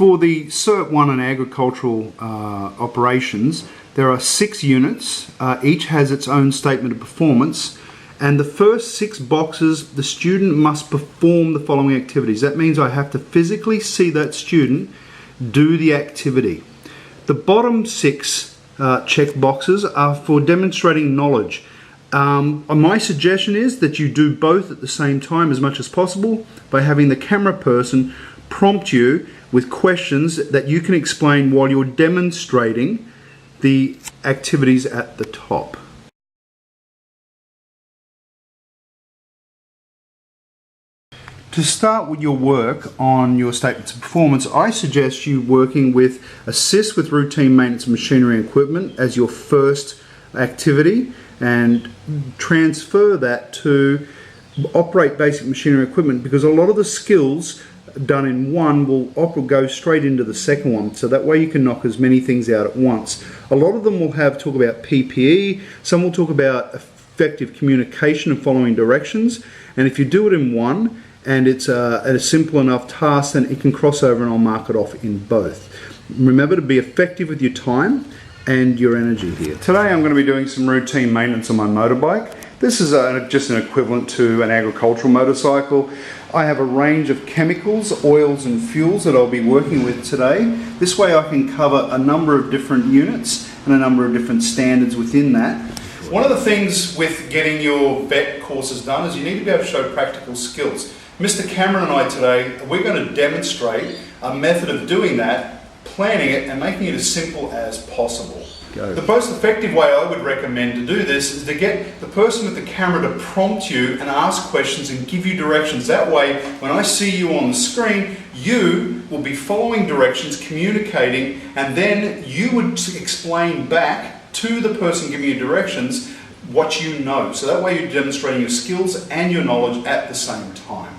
For the Cert 1 and agricultural operations, there are 6 units. Each has its own statement of performance. And the first 6 boxes, the student must perform the following activities. That means I have to physically see that student do the activity. The bottom 6 check boxes are for demonstrating knowledge. My suggestion is that you do both at the same time as much as possible by having the camera person prompt you with questions that you can explain while you're demonstrating the activities at the top. To start with your work on your statements of performance, I suggest you working with assist with routine maintenance of machinery and equipment as your first activity, and transfer that to operate basic machinery and equipment, because a lot of the skills done in one will go straight into the second one, so that way you can knock as many things out at once. A lot of them will talk about PPE, some will talk about effective communication and following directions, and if you do it in one and it's a simple enough task, then it can cross over and I'll mark it off in both. Remember to be effective with your time and your energy here. Today I'm going to be doing some routine maintenance on my motorbike. This is just an equivalent to an agricultural motorcycle. I have a range of chemicals, oils and fuels that I'll be working with today. This way I can cover a number of different units and a number of different standards within that. One of the things with getting your vet courses done is you need to be able to show practical skills. Mr. Cameron and I today, we're going to demonstrate a method of doing that, planning it and making it as simple as possible. The most effective way I would recommend to do this is to get the person with the camera to prompt you and ask questions and give you directions. That way, when I see you on the screen, you will be following directions, communicating, and then you would explain back to the person giving you directions what you know. So that way you're demonstrating your skills and your knowledge at the same time.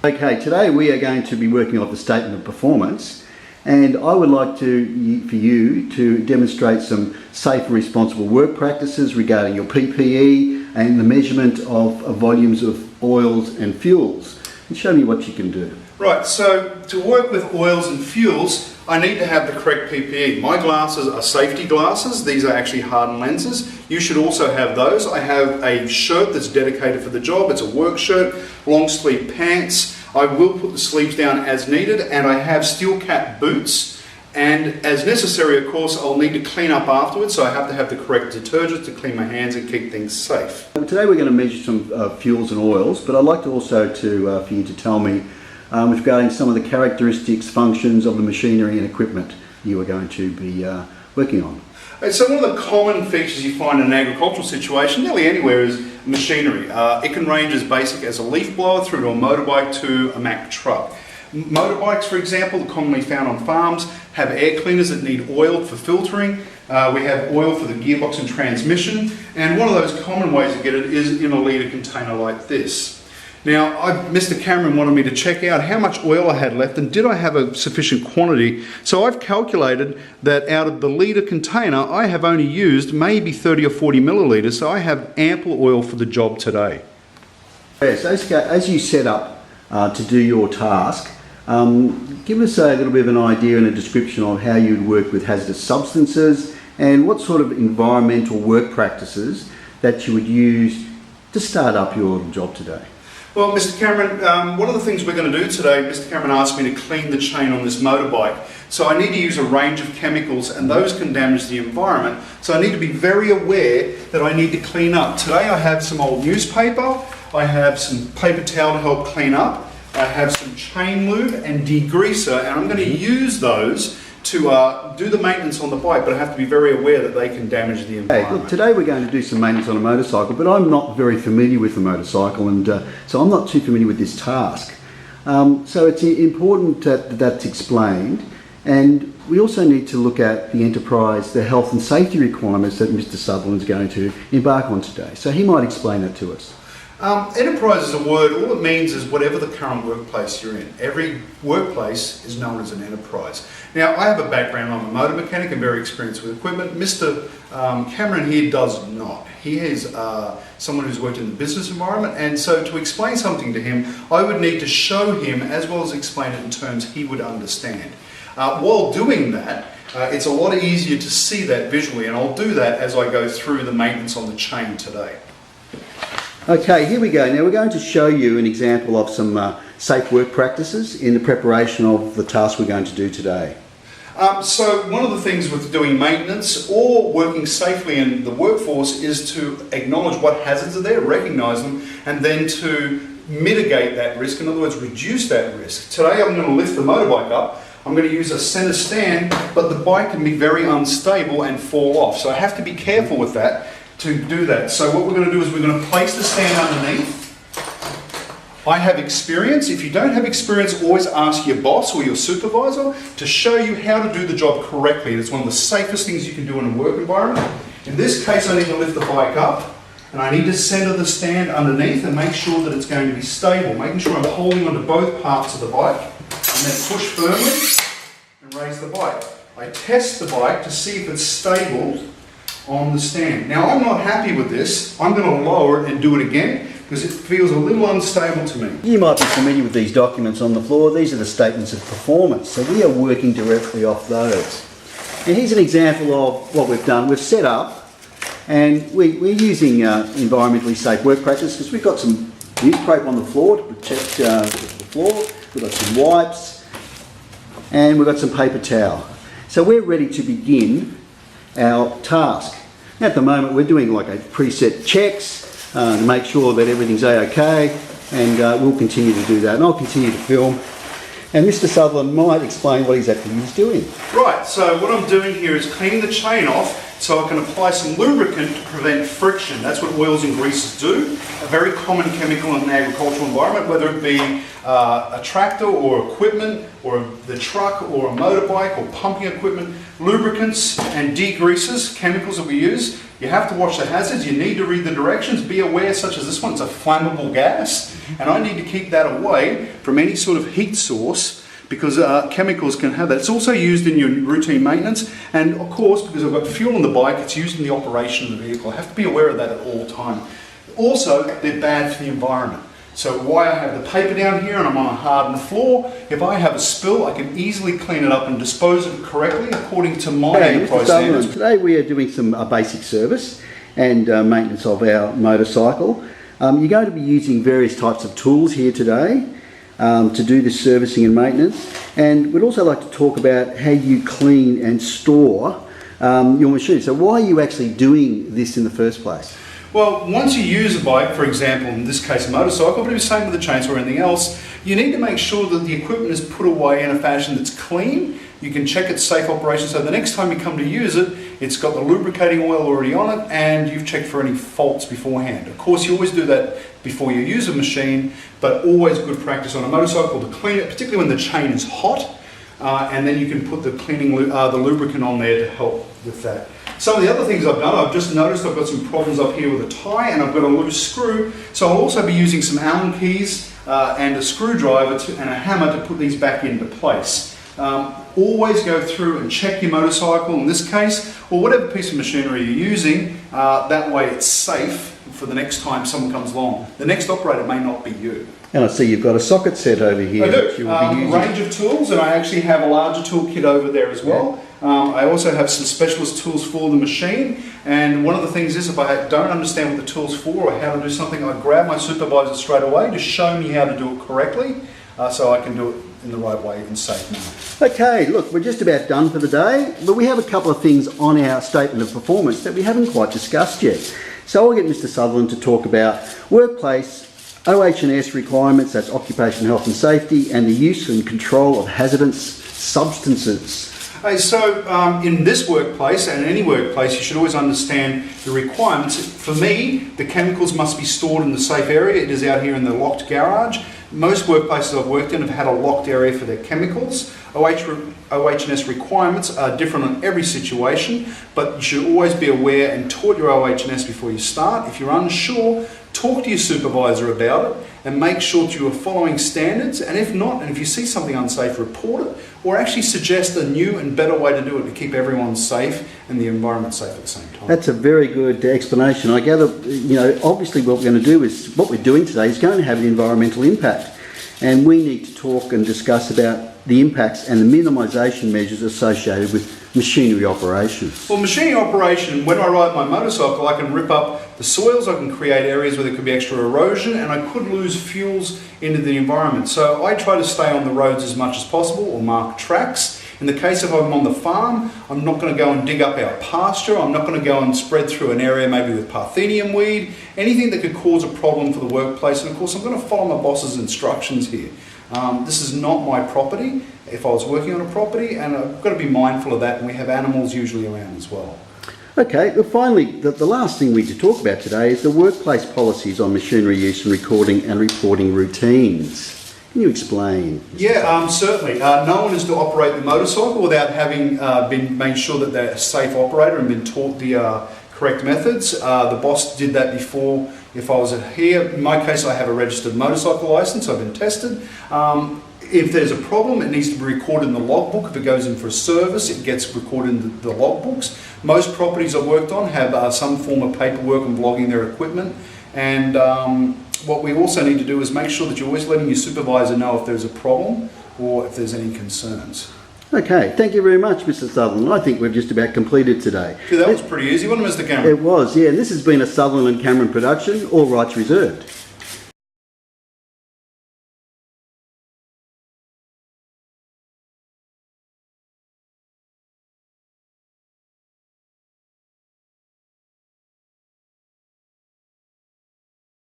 Okay, today we are going to be working off the statement of performance, and I would like for you to demonstrate some safe and responsible work practices regarding your PPE and the measurement of volumes of oils and fuels, and show me what you can do. Right, so to work with oils and fuels, I need to have the correct PPE. My glasses are safety glasses. These are actually hardened lenses. You should also have those. I have a shirt that's dedicated for the job. It's a work shirt, long sleeve pants. I will put the sleeves down as needed, and I have steel cap boots. And as necessary, of course, I'll need to clean up afterwards, so I have to have the correct detergent to clean my hands and keep things safe. Today we're going to measure some fuels and oils, but I'd like to also for you to tell me regarding some of the characteristics, functions of the machinery and equipment you are going to be working on. So one of the common features you find in an agricultural situation, nearly anywhere, is machinery. It can range as basic as a leaf blower through to a motorbike to a Mack truck. Motorbikes, for example, commonly found on farms, have air cleaners that need oil for filtering. We have oil for the gearbox and transmission, and one of those common ways to get it is in a litre container like this. Now, Mr. Cameron wanted me to check out how much oil I had left and did I have a sufficient quantity. So I've calculated that out of the litre container, I have only used maybe 30 or 40 millilitres, so I have ample oil for the job today. Yes, as you set up to do your task, give us a little bit of an idea and a description of how you'd work with hazardous substances and what sort of environmental work practices that you would use to start up your job today. Well, Mr. Cameron, one of the things we're going to do today, Mr. Cameron asked me to clean the chain on this motorbike. So I need to use a range of chemicals, and those can damage the environment. So I need to be very aware that I need to clean up. Today I have some old newspaper, I have some paper towel to help clean up, I have some chain lube and degreaser, and I'm going to use those to do the maintenance on the bike, but I have to be very aware that they can damage the environment. Hey, look, today we're going to do some maintenance on a motorcycle, but I'm not very familiar with the motorcycle, and so I'm not too familiar with this task. So it's important that that's explained, and we also need to look at the enterprise, the health and safety requirements that Mr. Sutherland's going to embark on today. So he might explain that to us. Enterprise is a word, all it means is whatever the current workplace you're in. Every workplace is known as an enterprise. Now, I have a background, I'm a motor mechanic and very experienced with equipment. Mr. Cameron here does not. He is someone who's worked in the business environment, and so to explain something to him, I would need to show him as well as explain it in terms he would understand. While doing that, it's a lot easier to see that visually, and I'll do that as I go through the maintenance on the chain today. Okay, here we go. Now we're going to show you an example of some safe work practices in the preparation of the task we're going to do today. So one of the things with doing maintenance or working safely in the workforce is to acknowledge what hazards are there, recognise them, and then to mitigate that risk, in other words, reduce that risk. Today I'm going to lift the motorbike up. I'm going to use a centre stand, but the bike can be very unstable and fall off. So I have to be careful with that to do that. So what we're going to do is we're going to place the stand underneath. I have experience. If you don't have experience, always ask your boss or your supervisor to show you how to do the job correctly. It's one of the safest things you can do in a work environment. In this case, I need to lift the bike up, and I need to centre the stand underneath and make sure that it's going to be stable, making sure I'm holding onto both parts of the bike, and then push firmly and raise the bike. I test the bike to see if it's stable on the stand. Now, I'm not happy with this. I'm going to lower it and do it again, because it feels a little unstable to me. You might be familiar with these documents on the floor. These are the statements of performance. So we are working directly off those. And here's an example of what we've done. We've set up, and we're using environmentally safe work practice because we've got some newspaper on the floor to protect the floor. We've got some wipes, and we've got some paper towel. So we're ready to begin our task. At the moment, we're doing like a preset checks to make sure that everything's okay, and we'll continue to do that. And I'll continue to film. And Mr. Sutherland might explain what exactly he's doing. Right, so what I'm doing here is cleaning the chain off so I can apply some lubricant to prevent friction. That's what oils and greases do. A very common chemical in an agricultural environment, whether it be a tractor or equipment or the truck or a motorbike or pumping equipment. Lubricants and degreasers, chemicals that we use, you have to watch the hazards, you need to read the directions, be aware, such as this one, it's a flammable gas, and I need to keep that away from any sort of heat source because chemicals can have that. It's also used in your routine maintenance, and of course, because I've got fuel in the bike, it's used in the operation of the vehicle. I have to be aware of that at all time. Also, they're bad for the environment. So why I have the paper down here and I'm on a hardened floor, if I have a spill, I can easily clean it up and dispose of it correctly according to my enterprise standards. Today we are doing some basic service and maintenance of our motorcycle. You're going to be using various types of tools here today to do this servicing and maintenance. And we'd also like to talk about how you clean and store your machine. So why are you actually doing this in the first place? Well, once you use a bike, for example, in this case a motorcycle, but it's the same with the chainsaw or anything else, you need to make sure that the equipment is put away in a fashion that's clean. You can check its safe operation, so the next time you come to use it, it's got the lubricating oil already on it and you've checked for any faults beforehand. Of course, you always do that before you use a machine, but always good practice on a motorcycle to clean it, particularly when the chain is hot, and then you can put the the lubricant on there to help with that. Some of the other things I've done, I've just noticed I've got some problems up here with a tie and I've got a loose screw, so I'll also be using some Allen keys and a screwdriver and a hammer to put these back into place. Always go through and check your motorcycle in this case, or whatever piece of machinery you're using, that way it's safe for the next time someone comes along. The next operator may not be you. And I see you've got a socket set over here. I do. That you will be using. A range of tools, and I actually have a larger tool kit over there as well. I also have some specialist tools for the machine, and one of the things is if I don't understand what the tool's for or how to do something, I grab my supervisor straight away to show me how to do it correctly so I can do it in the right way and safe manner. Okay, look, we're just about done for the day, but we have a couple of things on our statement of performance that we haven't quite discussed yet. So I'll get Mr. Sutherland to talk about workplace OH&S requirements, that's occupational health and safety, and the use and control of hazardous substances. So in this workplace and any workplace, you should always understand the requirements. For me, the chemicals must be stored in the safe area. It is out here in the locked garage. Most workplaces I've worked in have had a locked area for their chemicals. OH&S requirements are different in every situation, but you should always be aware and taught your OH&S before you start. If you're unsure, talk to your supervisor about it and make sure that you are following standards, and if not, and if you see something unsafe, report it, or actually suggest a new and better way to do it to keep everyone safe and the environment safe at the same time. That's a very good explanation. I gather, obviously what we're going to do is, what we're doing today is going to have an environmental impact, and we need to talk and discuss about the impacts and the minimisation measures associated with machinery operation? Well, machinery operation, when I ride my motorcycle, I can rip up the soils, I can create areas where there could be extra erosion, and I could lose fuels into the environment. So I try to stay on the roads as much as possible, or mark tracks. In the case of I'm on the farm, I'm not going to go and dig up our pasture, I'm not going to go and spread through an area maybe with Parthenium weed, anything that could cause a problem for the workplace. And of course I'm going to follow my boss's instructions here. This is not my property if I was working on a property, and I've got to be mindful of that, and we have animals usually around as well. Okay, well finally, the last thing we need to talk about today is the workplace policies on machinery use and recording and reporting routines. Can you explain? Yeah, certainly. No one is to operate the motorcycle without having made sure that they're a safe operator and been taught the correct methods. The boss did that before. If I was here, in my case, I have a registered motorcycle license. I've been tested. If there's a problem, it needs to be recorded in the logbook. If it goes in for a service, it gets recorded in the logbooks. Most properties I've worked on have some form of paperwork and logging their equipment. And what we also need to do is make sure that you're always letting your supervisor know if there's a problem or if there's any concerns. Okay, thank you very much, Mr. Sutherland. I think we've just about completed today. Gee, that was pretty easy, wasn't it, Mr. Cameron? It was, yeah. And this has been a Sutherland and Cameron production, all rights reserved.